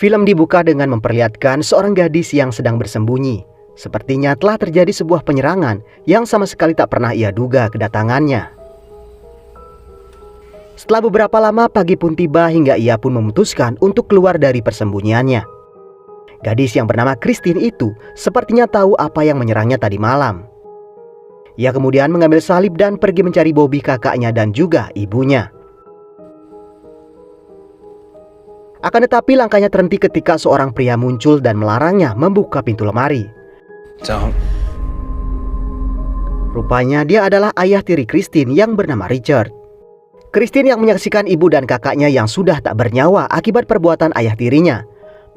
Film dibuka dengan memperlihatkan seorang gadis yang sedang bersembunyi. Sepertinya telah terjadi sebuah penyerangan yang sama sekali tak pernah ia duga kedatangannya. Setelah beberapa lama pagi pun tiba hingga ia pun memutuskan untuk keluar dari persembunyiannya. Gadis yang bernama Christine itu sepertinya tahu apa yang menyerangnya tadi malam. Ia kemudian mengambil salib dan pergi mencari Bobby, kakaknya dan juga ibunya. Akan tetapi langkahnya terhenti ketika seorang pria muncul dan melarangnya membuka pintu lemari. Rupanya dia adalah ayah tiri Christine yang bernama Richard. Christine yang menyaksikan ibu dan kakaknya yang sudah tak bernyawa akibat perbuatan ayah tirinya,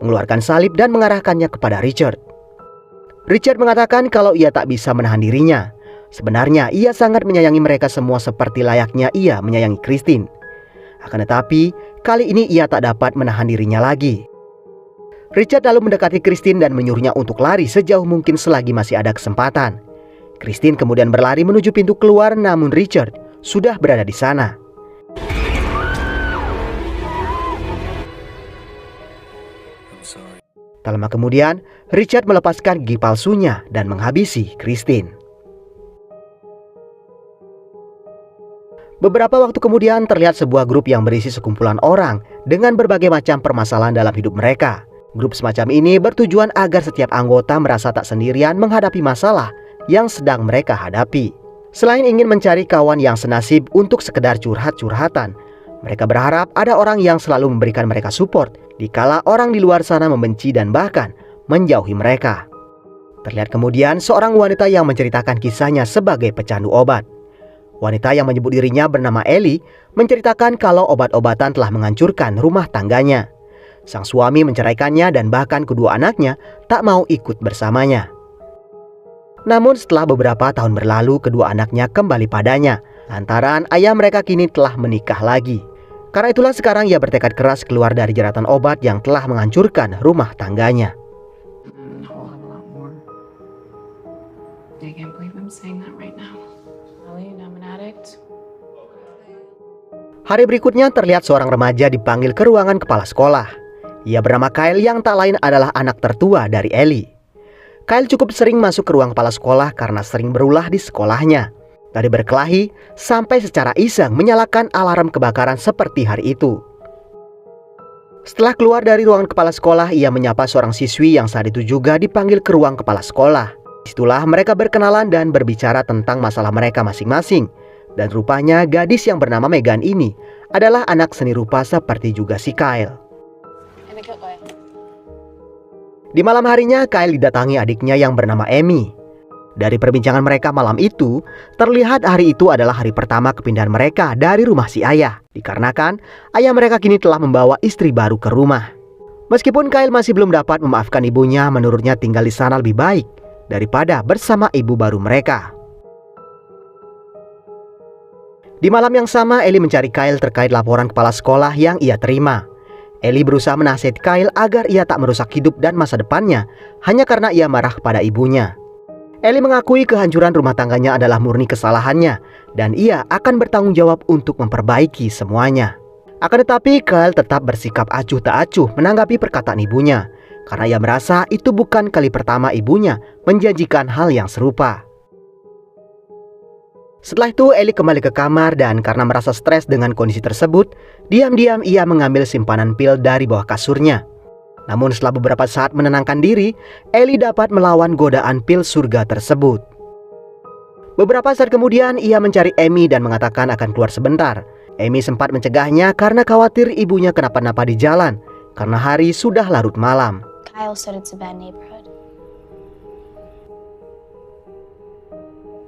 mengeluarkan salib dan mengarahkannya kepada Richard. Richard mengatakan kalau ia tak bisa menahan dirinya. Sebenarnya ia sangat menyayangi mereka semua seperti layaknya ia menyayangi Christine. Akan tetapi, kali ini ia tak dapat menahan dirinya lagi. Richard lalu mendekati Christine dan menyuruhnya untuk lari sejauh mungkin selagi masih ada kesempatan. Christine kemudian berlari menuju pintu keluar, namun Richard sudah berada di sana. Tak lama kemudian, Richard melepaskan gigi palsunya dan menghabisi Christine. Beberapa waktu kemudian terlihat sebuah grup yang berisi sekumpulan orang dengan berbagai macam permasalahan dalam hidup mereka. Grup semacam ini bertujuan agar setiap anggota merasa tak sendirian menghadapi masalah yang sedang mereka hadapi. Selain ingin mencari kawan yang senasib untuk sekedar curhat-curhatan, mereka berharap ada orang yang selalu memberikan mereka support dikala orang di luar sana membenci dan bahkan menjauhi mereka. Terlihat kemudian seorang wanita yang menceritakan kisahnya sebagai pecandu obat. Wanita yang menyebut dirinya bernama Ellie menceritakan kalau obat-obatan telah menghancurkan rumah tangganya. Sang suami menceraikannya dan bahkan kedua anaknya tak mau ikut bersamanya. Namun setelah beberapa tahun berlalu, kedua anaknya kembali padanya lantaran ayah mereka kini telah menikah lagi. Karena itulah sekarang ia bertekad keras keluar dari jeratan obat yang telah menghancurkan rumah tangganya. Hari berikutnya terlihat seorang remaja dipanggil ke ruangan kepala sekolah. Ia bernama Kyle yang tak lain adalah anak tertua dari Ellie. Kyle cukup sering masuk ke ruang kepala sekolah karena sering berulah di sekolahnya. Dari berkelahi sampai secara iseng menyalakan alarm kebakaran seperti hari itu. Setelah keluar dari ruangan kepala sekolah, ia menyapa seorang siswi yang saat itu juga dipanggil ke ruang kepala sekolah. Disitulah mereka berkenalan dan berbicara tentang masalah mereka masing-masing. Dan rupanya gadis yang bernama Megan ini adalah anak seni rupa seperti juga si Kyle. Di malam harinya, Kyle didatangi adiknya yang bernama Amy. Dari perbincangan mereka malam itu, terlihat hari itu adalah hari pertama kepindahan mereka dari rumah si ayah. Dikarenakan ayah mereka kini telah membawa istri baru ke rumah. Meskipun Kyle masih belum dapat memaafkan ibunya, menurutnya tinggal di sana lebih baik daripada bersama ibu baru mereka. Di malam yang sama, Ellie mencari Kyle terkait laporan kepala sekolah yang ia terima. Ellie berusaha menasihati Kyle agar ia tak merusak hidup dan masa depannya hanya karena ia marah kepada ibunya. Ellie mengakui kehancuran rumah tangganya adalah murni kesalahannya dan ia akan bertanggung jawab untuk memperbaiki semuanya. Akan tetapi Kyle tetap bersikap acuh tak acuh menanggapi perkataan ibunya karena ia merasa itu bukan kali pertama ibunya menjanjikan hal yang serupa. Setelah itu Ellie kembali ke kamar dan karena merasa stres dengan kondisi tersebut, diam-diam ia mengambil simpanan pil dari bawah kasurnya. Namun setelah beberapa saat menenangkan diri, Ellie dapat melawan godaan pil surga tersebut. Beberapa saat kemudian ia mencari Amy dan mengatakan akan keluar sebentar. Amy sempat mencegahnya karena khawatir ibunya kenapa-napa di jalan karena hari sudah larut malam. Kyle said it's a bad neighborhood.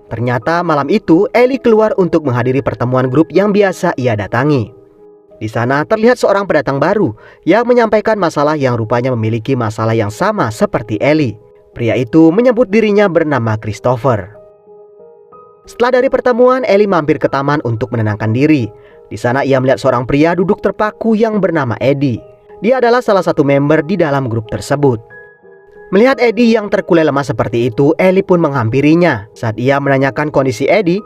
Ternyata malam itu Ellie keluar untuk menghadiri pertemuan grup yang biasa ia datangi. Di sana terlihat seorang pendatang baru yang menyampaikan masalah yang rupanya memiliki masalah yang sama seperti Ellie. Pria itu menyebut dirinya bernama Christopher. Setelah dari pertemuan, Ellie mampir ke taman untuk menenangkan diri. Di sana ia melihat seorang pria duduk terpaku yang bernama Eddie. Dia adalah salah satu member di dalam grup tersebut. Melihat Eddie yang terkulai lemah seperti itu, Ellie pun menghampirinya. Saat ia menanyakan kondisi Eddie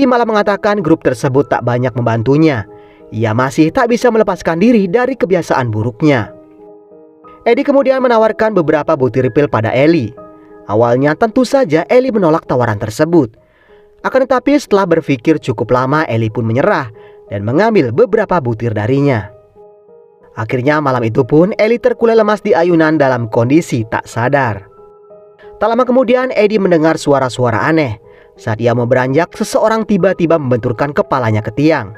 malah mengatakan grup tersebut tak banyak membantunya. Ia masih tak bisa melepaskan diri dari kebiasaan buruknya. Eddie kemudian menawarkan beberapa butir pil pada Ellie. Awalnya tentu saja Ellie menolak tawaran tersebut. Akan tetapi setelah berpikir cukup lama, Ellie pun menyerah dan mengambil beberapa butir darinya. Akhirnya malam itu pun Ellie terkulai lemas di ayunan dalam kondisi tak sadar. Tak lama kemudian Eddie mendengar suara-suara aneh. Saat ia mau beranjak, seseorang tiba-tiba membenturkan kepalanya ke tiang.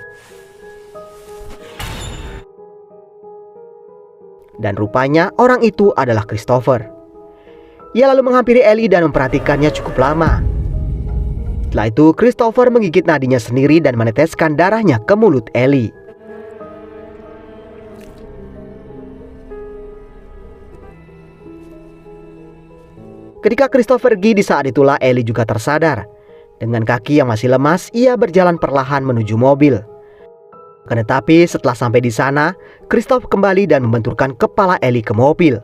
Dan rupanya orang itu adalah Christopher. Ia lalu menghampiri Ellie dan memperhatikannya cukup lama. Setelah itu Christopher menggigit nadinya sendiri dan meneteskan darahnya ke mulut Ellie. Ketika Christopher pergi, di saat itulah Ellie juga tersadar. Dengan kaki yang masih lemas, ia berjalan perlahan menuju mobil. Tetapi setelah sampai di sana, Christopher kembali dan membenturkan kepala Ellie ke mobil.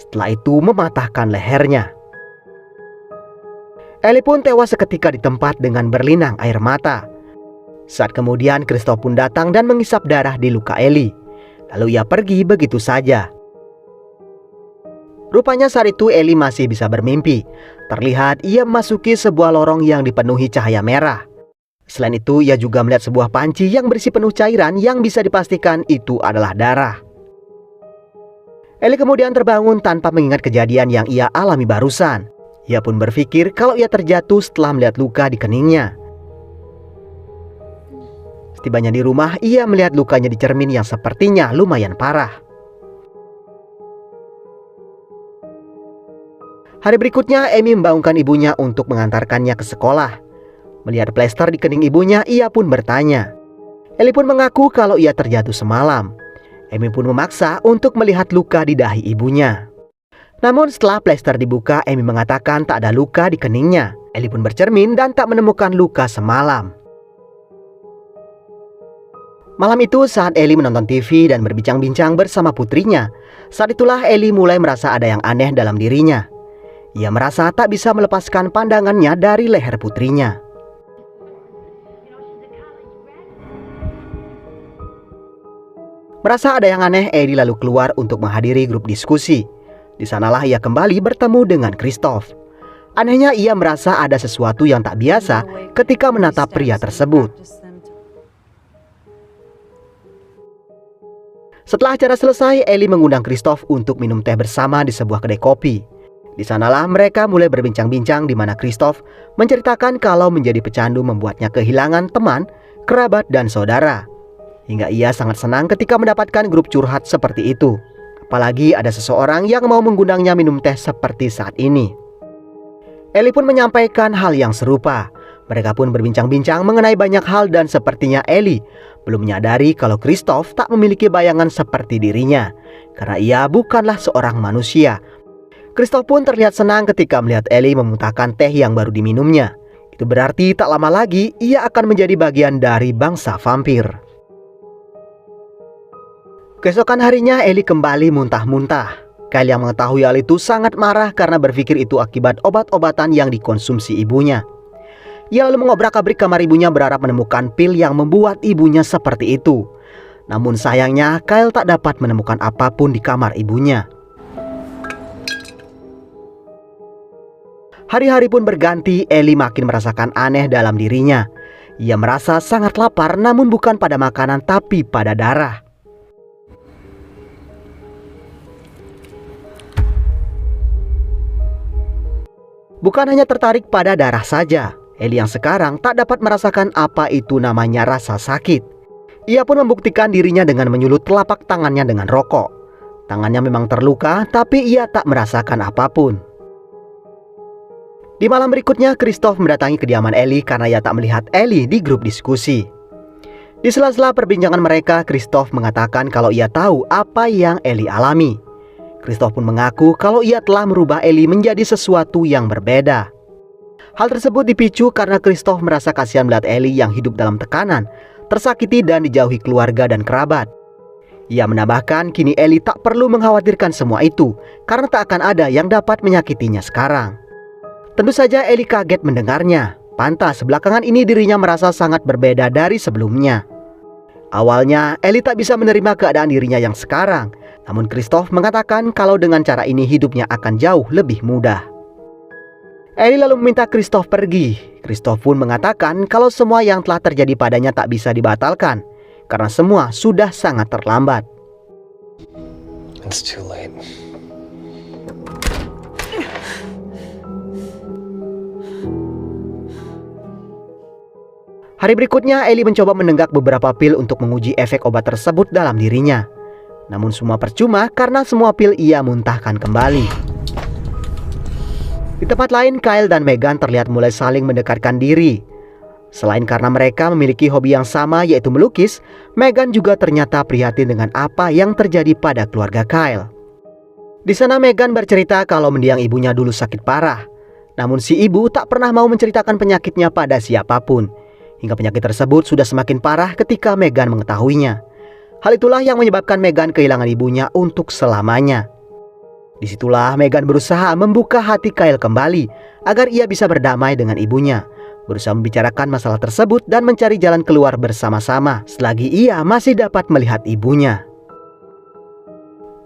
Setelah itu mematahkan lehernya. Ellie pun tewas seketika di tempat dengan berlinang air mata. Saat kemudian Christopher pun datang dan mengisap darah di luka Ellie. Lalu ia pergi begitu saja. Rupanya saat itu Ellie masih bisa bermimpi. Terlihat ia memasuki sebuah lorong yang dipenuhi cahaya merah. Selain itu ia juga melihat sebuah panci yang berisi penuh cairan yang bisa dipastikan itu adalah darah. Ellie kemudian terbangun tanpa mengingat kejadian yang ia alami barusan. Ia pun berpikir kalau ia terjatuh setelah melihat luka di keningnya. Setibanya di rumah, ia melihat lukanya di cermin yang sepertinya lumayan parah. Hari berikutnya, Amy membangunkan ibunya untuk mengantarkannya ke sekolah. Melihat plester di kening ibunya, ia pun bertanya. Ellie pun mengaku kalau ia terjatuh semalam. Amy pun memaksa untuk melihat luka di dahi ibunya. Namun setelah plester dibuka, Amy mengatakan tak ada luka di keningnya. Ellie pun bercermin dan tak menemukan luka semalam. Malam itu saat Ellie menonton TV dan berbincang-bincang bersama putrinya, saat itulah Ellie mulai merasa ada yang aneh dalam dirinya. Ia merasa tak bisa melepaskan pandangannya dari leher putrinya. Merasa ada yang aneh, Ellie lalu keluar untuk menghadiri grup diskusi. Di sanalah ia kembali bertemu dengan Christopher. Anehnya ia merasa ada sesuatu yang tak biasa ketika menatap pria tersebut. Setelah acara selesai, Ellie mengundang Christopher untuk minum teh bersama di sebuah kedai kopi. Di sanalah mereka mulai berbincang-bincang di mana Christopher menceritakan kalau menjadi pecandu membuatnya kehilangan teman, kerabat, dan saudara. Hingga ia sangat senang ketika mendapatkan grup curhat seperti itu. Apalagi ada seseorang yang mau mengundangnya minum teh seperti saat ini. Ellie pun menyampaikan hal yang serupa. Mereka pun berbincang-bincang mengenai banyak hal dan sepertinya Ellie belum menyadari kalau Christopher tak memiliki bayangan seperti dirinya. Karena ia bukanlah seorang manusia. Christopher pun terlihat senang ketika melihat Ellie memuntahkan teh yang baru diminumnya. Itu berarti tak lama lagi ia akan menjadi bagian dari bangsa vampir. Keesokan harinya Ellie kembali muntah-muntah. Kyle yang mengetahui hal itu sangat marah karena berpikir itu akibat obat-obatan yang dikonsumsi ibunya. Ia lalu mengobrak-abrik kamar ibunya berharap menemukan pil yang membuat ibunya seperti itu. Namun sayangnya Kyle tak dapat menemukan apapun di kamar ibunya. Hari-hari pun berganti, Ellie makin merasakan aneh dalam dirinya. Ia merasa sangat lapar namun bukan pada makanan tapi pada darah. Bukan hanya tertarik pada darah saja, Ellie yang sekarang tak dapat merasakan apa itu namanya rasa sakit. Ia pun membuktikan dirinya dengan menyulut telapak tangannya dengan rokok. Tangannya memang terluka, tapi ia tak merasakan apapun. Di malam berikutnya, Christopher mendatangi kediaman Ellie karena ia tak melihat Ellie di grup diskusi. Di sela-sela perbincangan mereka, Christopher mengatakan kalau ia tahu apa yang Ellie alami. Christopher pun mengaku kalau ia telah merubah Ellie menjadi sesuatu yang berbeda. Hal tersebut dipicu karena Christopher merasa kasihan melihat Ellie yang hidup dalam tekanan, tersakiti dan dijauhi keluarga dan kerabat. Ia menambahkan kini Ellie tak perlu mengkhawatirkan semua itu karena tak akan ada yang dapat menyakitinya sekarang. Tentu saja Ellie kaget mendengarnya. Pantas belakangan ini dirinya merasa sangat berbeda dari sebelumnya. Awalnya Ellie tak bisa menerima keadaan dirinya yang sekarang Namun Christoph mengatakan kalau dengan cara ini hidupnya akan jauh lebih mudah. Ellie lalu meminta Christoph pergi. Christoph pun mengatakan kalau semua yang telah terjadi padanya tak bisa dibatalkan karena semua sudah sangat terlambat. It's too late. Hari berikutnya, Ellie mencoba menenggak beberapa pil untuk menguji efek obat tersebut dalam dirinya. Namun semua percuma karena semua pil ia muntahkan kembali. Di tempat lain, Kyle dan Megan terlihat mulai saling mendekatkan diri. Selain karena mereka memiliki hobi yang sama yaitu melukis, Megan juga ternyata prihatin dengan apa yang terjadi pada keluarga Kyle. Di sana Megan bercerita kalau mendiang ibunya dulu sakit parah. Namun si ibu tak pernah mau menceritakan penyakitnya pada siapapun. Hingga penyakit tersebut sudah semakin parah ketika Megan mengetahuinya. Hal itulah yang menyebabkan Megan kehilangan ibunya untuk selamanya. Disitulah Megan berusaha membuka hati Kyle kembali agar ia bisa berdamai dengan ibunya, berusaha membicarakan masalah tersebut dan mencari jalan keluar bersama-sama selagi ia masih dapat melihat ibunya.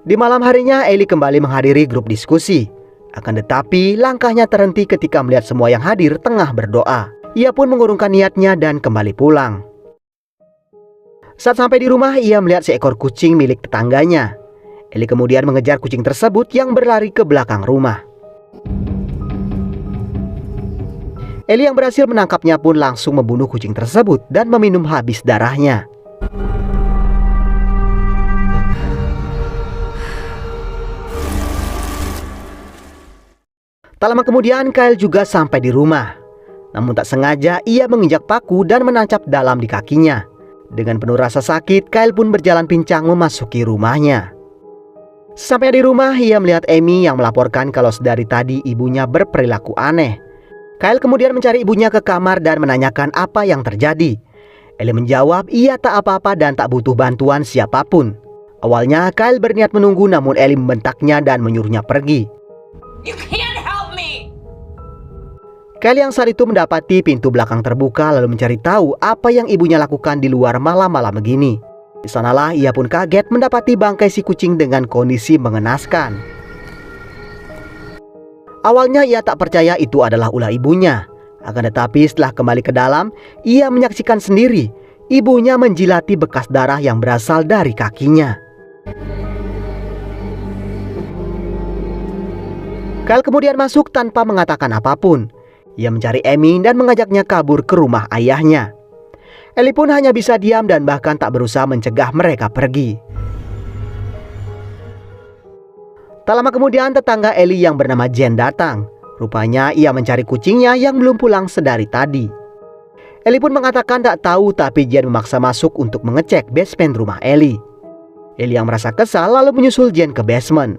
Di malam harinya Ellie kembali menghadiri grup diskusi. Akan tetapi langkahnya terhenti ketika melihat semua yang hadir tengah berdoa. Ia pun mengurungkan niatnya dan kembali pulang. Saat sampai di rumah, ia melihat seekor kucing milik tetangganya. Ellie kemudian mengejar kucing tersebut yang berlari ke belakang rumah. Ellie yang berhasil menangkapnya pun langsung membunuh kucing tersebut dan meminum habis darahnya. Tak lama kemudian Kyle juga sampai di rumah. Namun tak sengaja ia menginjak paku dan menancap dalam di kakinya. Dengan penuh rasa sakit, Kyle pun berjalan pincang memasuki rumahnya. Sampai di rumah, ia melihat Amy yang melaporkan kalau sedari tadi ibunya berperilaku aneh. Kyle kemudian mencari ibunya ke kamar dan menanyakan apa yang terjadi. Ellie menjawab ia tak apa-apa dan tak butuh bantuan siapapun. Awalnya Kyle berniat menunggu, namun Ellie membentaknya dan menyuruhnya pergi. You can't help me! Kyle yang saat itu mendapati pintu belakang terbuka lalu mencari tahu apa yang ibunya lakukan di luar malam-malam begini. Di sanalah ia pun kaget mendapati bangkai si kucing dengan kondisi mengenaskan. Awalnya ia tak percaya itu adalah ulah ibunya. Akan tetapi setelah kembali ke dalam, ia menyaksikan sendiri ibunya menjilati bekas darah yang berasal dari kakinya. Kyle kemudian masuk tanpa mengatakan apapun. Ia mencari Amy dan mengajaknya kabur ke rumah ayahnya. Ellie pun hanya bisa diam dan bahkan tak berusaha mencegah mereka pergi. Tak lama kemudian tetangga Ellie yang bernama Jen datang. Rupanya ia mencari kucingnya yang belum pulang sedari tadi. Ellie pun mengatakan tak tahu, tapi Jen memaksa masuk untuk mengecek basement rumah Ellie. Ellie yang merasa kesal lalu menyusul Jen ke basement.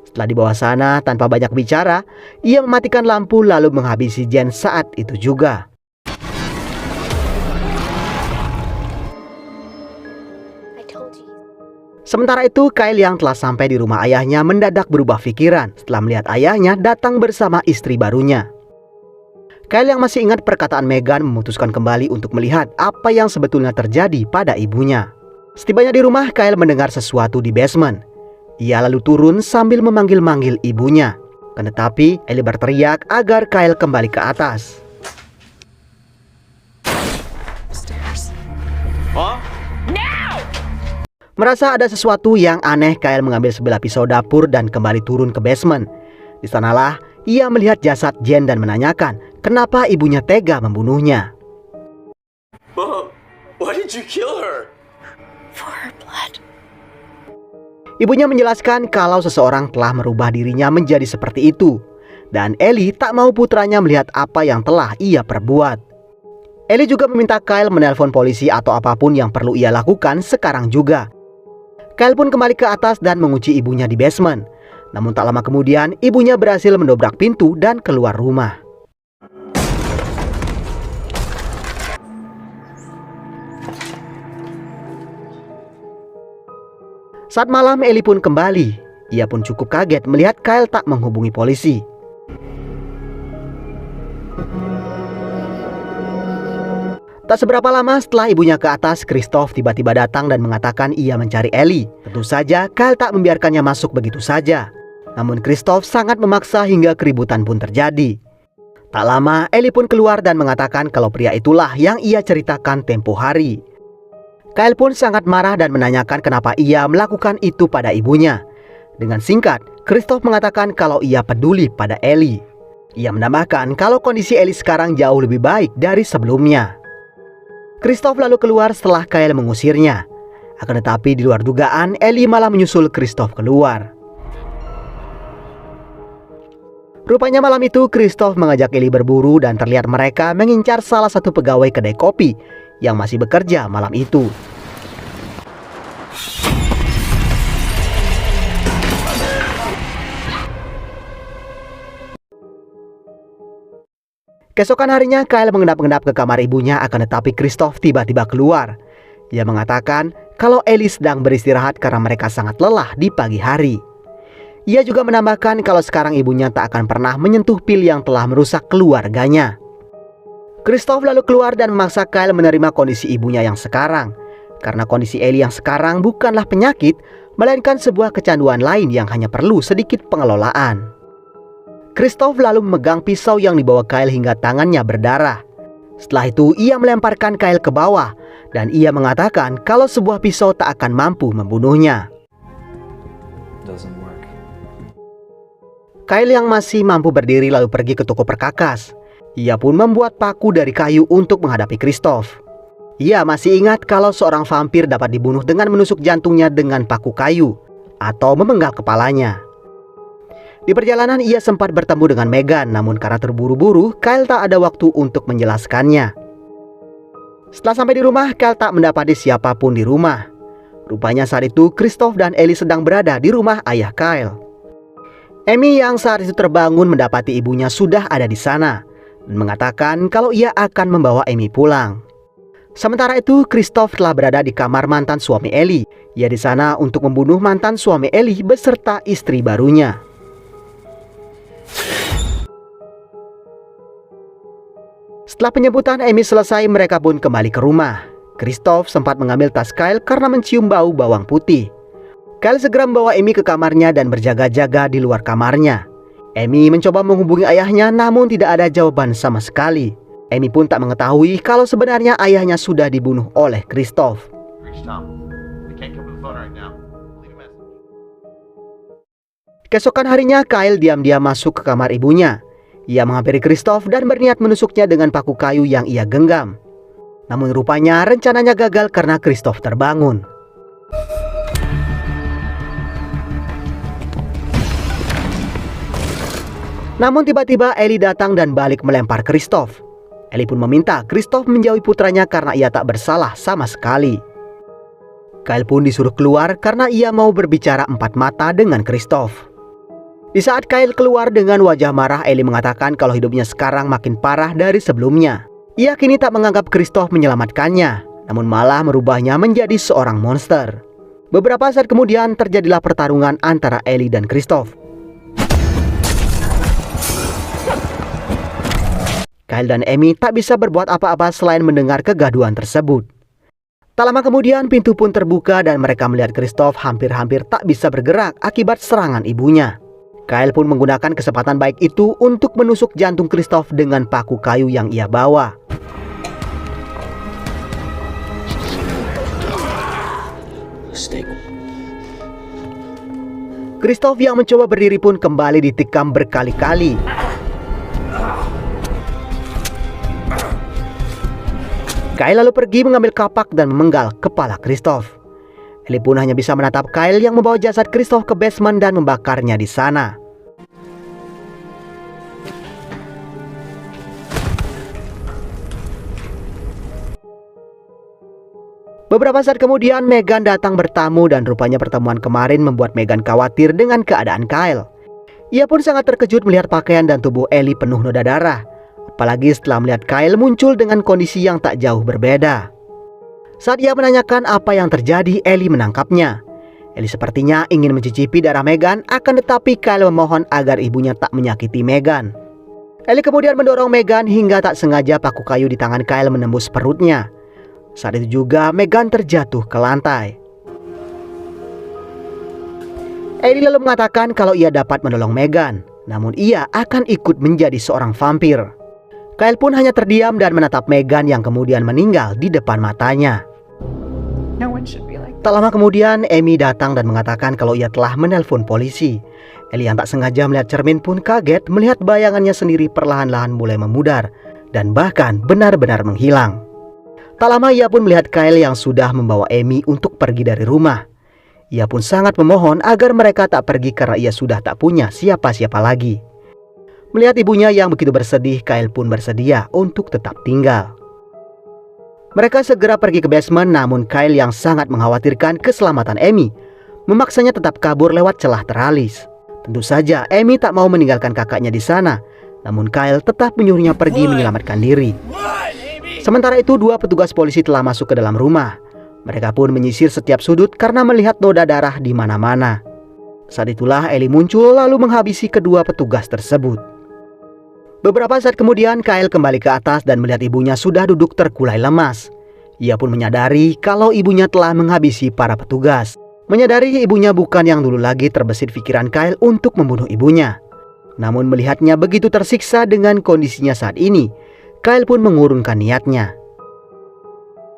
Setelah di bawah sana tanpa banyak bicara, ia mematikan lampu lalu menghabisi Jen saat itu juga. Sementara itu, Kyle yang telah sampai di rumah ayahnya mendadak berubah pikiran setelah melihat ayahnya datang bersama istri barunya. Kyle yang masih ingat perkataan Megan memutuskan kembali untuk melihat apa yang sebetulnya terjadi pada ibunya. Setibanya di rumah, Kyle mendengar sesuatu di basement. Ia lalu turun sambil memanggil-manggil ibunya. Tetapi Ellie berteriak agar Kyle kembali ke atas. Merasa ada sesuatu yang aneh, Kyle mengambil sebilah pisau dapur dan kembali turun ke basement. Di sanalah ia melihat jasad Jen dan menanyakan kenapa ibunya tega membunuhnya. Mom, why did you kill her? For her blood. Ibunya menjelaskan kalau seseorang telah merubah dirinya menjadi seperti itu. Dan Ellie tak mau putranya melihat apa yang telah ia perbuat. Ellie juga meminta Kyle menelpon polisi atau apapun yang perlu ia lakukan sekarang juga. Kyle pun kembali ke atas dan mengunci ibunya di basement. Namun tak lama kemudian ibunya berhasil mendobrak pintu dan keluar rumah. Saat malam Ellie pun kembali. Ia pun cukup kaget melihat Kyle tak menghubungi polisi. Tak seberapa lama setelah ibunya ke atas, Christoph tiba-tiba datang dan mengatakan ia mencari Ellie. Tentu saja Kyle tak membiarkannya masuk begitu saja. Namun Christoph sangat memaksa hingga keributan pun terjadi. Tak lama Ellie pun keluar dan mengatakan kalau pria itulah yang ia ceritakan tempo hari. Kyle pun sangat marah dan menanyakan kenapa ia melakukan itu pada ibunya. Dengan singkat, Christoph mengatakan kalau ia peduli pada Ellie. Ia menambahkan kalau kondisi Ellie sekarang jauh lebih baik dari sebelumnya. Christoph lalu keluar setelah Kyle mengusirnya. Akan tetapi di luar dugaan, Ellie malah menyusul Christoph keluar. Rupanya malam itu Christoph mengajak Ellie berburu dan terlihat mereka mengincar salah satu pegawai kedai kopi yang masih bekerja malam itu. Keesokan harinya Kyle mengendap-endap ke kamar ibunya, akan tetapi Christoph tiba-tiba keluar. Ia mengatakan kalau Ellie sedang beristirahat karena mereka sangat lelah di pagi hari. Ia juga menambahkan kalau sekarang ibunya tak akan pernah menyentuh pil yang telah merusak keluarganya. Christoph lalu keluar dan memaksa Kyle menerima kondisi ibunya yang sekarang. Karena kondisi Ellie yang sekarang bukanlah penyakit, melainkan sebuah kecanduan lain yang hanya perlu sedikit pengelolaan. Christoph lalu memegang pisau yang dibawa Kyle hingga tangannya berdarah. Setelah itu ia melemparkan Kyle ke bawah dan ia mengatakan kalau sebuah pisau tak akan mampu membunuhnya. Kyle yang masih mampu berdiri lalu pergi ke toko perkakas. Ia pun membuat paku dari kayu untuk menghadapi Christoph. Ia masih ingat kalau seorang vampir dapat dibunuh dengan menusuk jantungnya dengan paku kayu atau memenggal kepalanya. Di perjalanan ia sempat bertemu dengan Megan, namun karena terburu-buru, Kyle tak ada waktu untuk menjelaskannya. Setelah sampai di rumah, Kyle tak mendapati siapapun di rumah. Rupanya saat itu Christoph dan Ellie sedang berada di rumah ayah Kyle. Amy yang saat itu terbangun mendapati ibunya sudah ada di sana dan mengatakan kalau ia akan membawa Amy pulang. Sementara itu, Christoph telah berada di kamar mantan suami Ellie. Ia di sana untuk membunuh mantan suami Ellie beserta istri barunya. Setelah penyebutan Amy selesai, mereka pun kembali ke rumah. Christoph sempat mengambil tas Kyle karena mencium bau bawang putih. Kyle segera membawa Amy ke kamarnya dan berjaga-jaga di luar kamarnya. Amy mencoba menghubungi ayahnya, namun tidak ada jawaban sama sekali. Amy pun tak mengetahui kalau sebenarnya ayahnya sudah dibunuh oleh Christoph. Keesokan harinya Kyle diam-diam masuk ke kamar ibunya. Ia menghampiri Christoph dan berniat menusuknya dengan paku kayu yang ia genggam. Namun rupanya rencananya gagal karena Christoph terbangun. Namun tiba-tiba Ellie datang dan balik melempar Christoph. Ellie pun meminta Christoph menjauhi putranya karena ia tak bersalah sama sekali. Kyle pun disuruh keluar karena ia mau berbicara empat mata dengan Christoph. Di saat Kyle keluar dengan wajah marah, Ellie mengatakan kalau hidupnya sekarang makin parah dari sebelumnya. Ia kini tak menganggap Christoph menyelamatkannya, namun malah merubahnya menjadi seorang monster. Beberapa saat kemudian terjadilah pertarungan antara Ellie dan Christoph. Kyle dan Amy tak bisa berbuat apa-apa selain mendengar kegaduhan tersebut. Tak lama kemudian pintu pun terbuka dan mereka melihat Christoph hampir-hampir tak bisa bergerak akibat serangan ibunya. Kyle pun menggunakan kesempatan baik itu untuk menusuk jantung Christoph dengan paku kayu yang ia bawa. Christoph yang mencoba berdiri pun kembali ditikam berkali-kali. Kyle lalu pergi mengambil kapak dan memenggal kepala Christoph. Ellie pun hanya bisa menatap Kyle yang membawa jasad Christoph ke basement dan membakarnya di sana. Beberapa saat kemudian Megan datang bertamu dan rupanya pertemuan kemarin membuat Megan khawatir dengan keadaan Kyle. Ia pun sangat terkejut melihat pakaian dan tubuh Ellie penuh noda darah. Apalagi setelah melihat Kyle muncul dengan kondisi yang tak jauh berbeda. Saat ia menanyakan apa yang terjadi, Ellie menangkapnya. Ellie sepertinya ingin mencicipi darah Megan, akan tetapi Kyle memohon agar ibunya tak menyakiti Megan. Ellie kemudian mendorong Megan hingga tak sengaja paku kayu di tangan Kyle menembus perutnya. Saat itu juga Megan terjatuh ke lantai. Ellie lalu mengatakan kalau ia dapat menolong Megan, namun ia akan ikut menjadi seorang vampir. Kyle pun hanya terdiam dan menatap Megan yang kemudian meninggal di depan matanya. No one should be like Tak lama kemudian Amy datang dan mengatakan kalau ia telah menelpon polisi. Ellie yang tak sengaja melihat cermin pun kaget melihat bayangannya sendiri perlahan-lahan mulai memudar dan bahkan benar-benar menghilang. Tak lama ia pun melihat Kyle yang sudah membawa Amy untuk pergi dari rumah. Ia pun sangat memohon agar mereka tak pergi karena ia sudah tak punya siapa-siapa lagi. Melihat ibunya yang begitu bersedih, Kyle pun bersedia untuk tetap tinggal. Mereka segera pergi ke basement, namun Kyle yang sangat mengkhawatirkan keselamatan Amy memaksanya tetap kabur lewat celah teralis. Tentu saja Amy tak mau meninggalkan kakaknya di sana, namun Kyle tetap menyuruhnya pergi menyelamatkan diri. Sementara itu, dua petugas polisi telah masuk ke dalam rumah. Mereka pun menyisir setiap sudut karena melihat noda darah di mana-mana. Saat itulah Ellie muncul lalu menghabisi kedua petugas tersebut. Beberapa saat kemudian Kyle kembali ke atas dan melihat ibunya sudah duduk terkulai lemas. Ia pun menyadari kalau ibunya telah menghabisi para petugas. Menyadari ibunya bukan yang dulu lagi, terbesit pikiran Kyle untuk membunuh ibunya. Namun melihatnya begitu tersiksa dengan kondisinya saat ini, Kyle pun mengurungkan niatnya.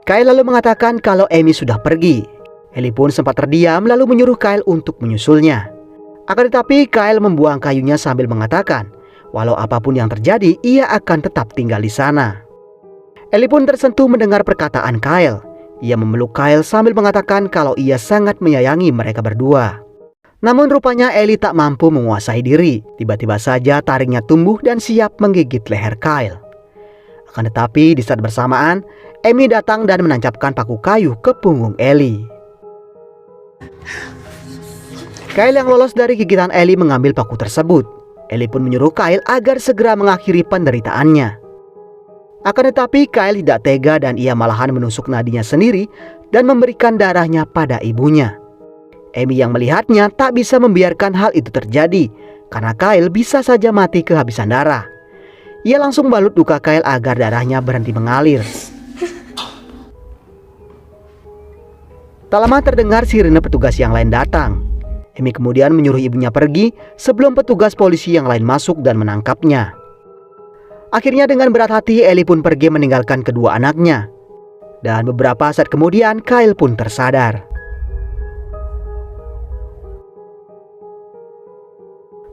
Kyle lalu mengatakan kalau Amy sudah pergi. Ellie pun sempat terdiam lalu menyuruh Kyle untuk menyusulnya. Akan tetapi Kyle membuang kayunya sambil mengatakan walau apapun yang terjadi ia akan tetap tinggal di sana. Ellie pun tersentuh mendengar perkataan Kyle. Ia memeluk Kyle sambil mengatakan kalau ia sangat menyayangi mereka berdua. Namun rupanya Ellie tak mampu menguasai diri. Tiba-tiba saja taringnya tumbuh dan siap menggigit leher Kyle. Akan tetapi di saat bersamaan, Amy datang dan menancapkan paku kayu ke punggung Ellie. Kyle yang lolos dari gigitan Ellie mengambil paku tersebut. Ellie pun menyuruh Kyle agar segera mengakhiri penderitaannya. Akan tetapi Kyle tidak tega dan ia malahan menusuk nadinya sendiri dan memberikan darahnya pada ibunya. Amy yang melihatnya tak bisa membiarkan hal itu terjadi karena Kyle bisa saja mati kehabisan darah. Ia langsung balut luka Kyle agar darahnya berhenti mengalir. Tak lama terdengar sirine petugas yang lain datang. Amy kemudian menyuruh ibunya pergi sebelum petugas polisi yang lain masuk dan menangkapnya. Akhirnya dengan berat hati Ellie pun pergi meninggalkan kedua anaknya. Dan beberapa saat kemudian Kyle pun tersadar.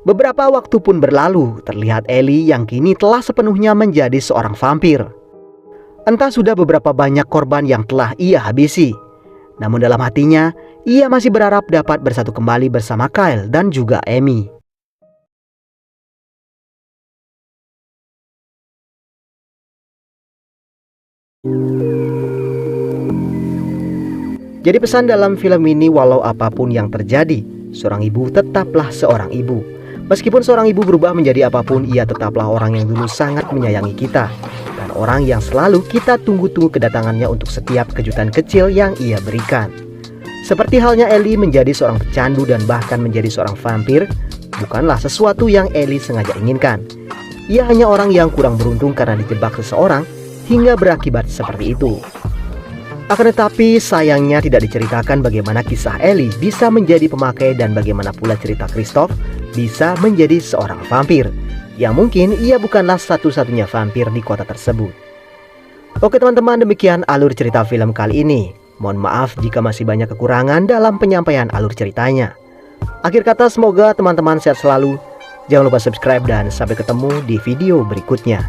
Beberapa waktu pun berlalu, terlihat Ellie yang kini telah sepenuhnya menjadi seorang vampir. Entah sudah beberapa banyak korban yang telah ia habisi. Namun dalam hatinya, ia masih berharap dapat bersatu kembali bersama Kyle dan juga Amy. Jadi pesan dalam film ini, walau apapun yang terjadi, seorang ibu tetaplah seorang ibu. Meskipun seorang ibu berubah menjadi apapun, ia tetaplah orang yang dulu sangat menyayangi kita. Dan orang yang selalu kita tunggu-tunggu kedatangannya untuk setiap kejutan kecil yang ia berikan. Seperti halnya Ellie menjadi seorang pecandu dan bahkan menjadi seorang vampir, bukanlah sesuatu yang Ellie sengaja inginkan. Ia hanya orang yang kurang beruntung karena dijebak seseorang hingga berakibat seperti itu. Akan tetapi sayangnya tidak diceritakan bagaimana kisah Ellie bisa menjadi pemakai dan bagaimana pula cerita Christoph bisa menjadi seorang vampir, yang mungkin ia bukanlah satu-satunya vampir di kota tersebut. Oke teman-teman, demikian alur cerita film kali ini. Mohon maaf jika masih banyak kekurangan dalam penyampaian alur ceritanya. Akhir kata, semoga teman-teman sehat selalu. Jangan lupa subscribe dan sampai ketemu di video berikutnya.